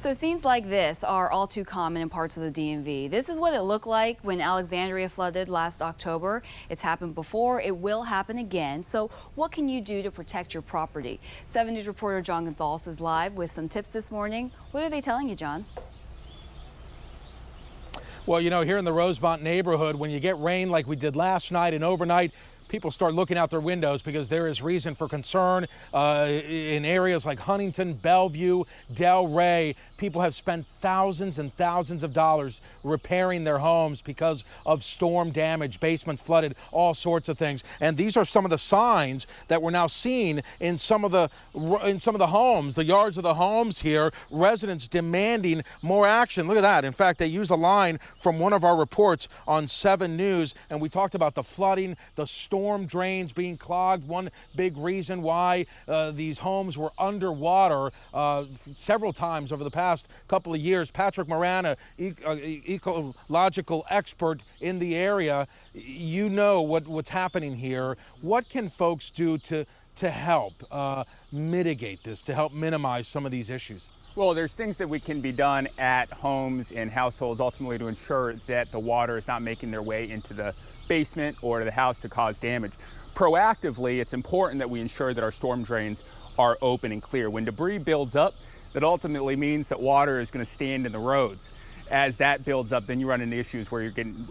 So scenes like this are all too common in parts of the DMV. This is what it looked like when Alexandria flooded last October. It's happened before. It will happen again. So what can you do to protect your property? 7 News reporter John Gonzalez is live with some tips this morning. What are they telling you, John? Well, you know, here in the Rosemont neighborhood, when you get rain like we did last night and overnight, people start looking out their windows because there is reason for concern. In areas like Huntington, Bellevue, Delray, people have spent thousands and thousands of dollars repairing their homes because of storm damage, basements flooded, all sorts of things. And these are some of the signs that we're now seeing in some of the homes, the yards of the homes here, residents demanding more action. Look at that. In fact, they use a line from one of our reports on 7 News, and we talked about the flooding, the storm drains being clogged. One big reason why these homes were underwater several times over the past couple of years. Patrick Moran, ecological expert in the area, you know what's happening here. What can folks do to help mitigate this, to help minimize some of these issues? Well, there's things that can be done at homes and households ultimately to ensure that the water is not making their way into the basement or to the house to cause damage. Proactively, it's important that we ensure that our storm drains are open and clear. When debris builds up, that ultimately means that water is going to stand in the roads. As that builds up, then you run into issues where you're getting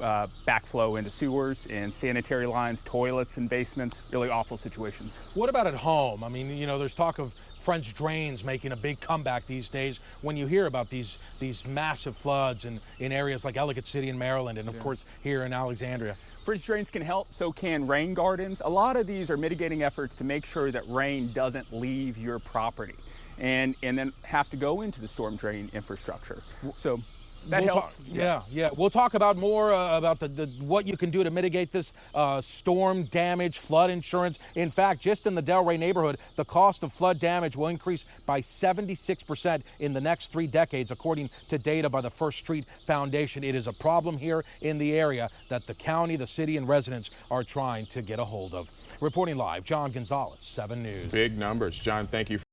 backflow into sewers and sanitary lines, toilets and basements, really awful situations. What about at home? I mean, you know, there's talk of French drains making a big comeback these days when you hear about these massive floods in areas like Ellicott City in Maryland and, of course, here in Alexandria. French drains can help, so can rain gardens. A lot of these are mitigating efforts to make sure that rain doesn't leave your property and then have to go into the storm drain infrastructure. So that helps. Yeah. We'll talk about more about what you can do to mitigate this storm damage, flood insurance. In fact, just in the Delray neighborhood, the cost of flood damage will increase by 76% in the next 3 decades, according to data by the First Street Foundation. It is a problem here in the area that the county, the city, and residents are trying to get a hold of. Reporting live, John Gonzalez, 7 News. Big numbers. John, thank you.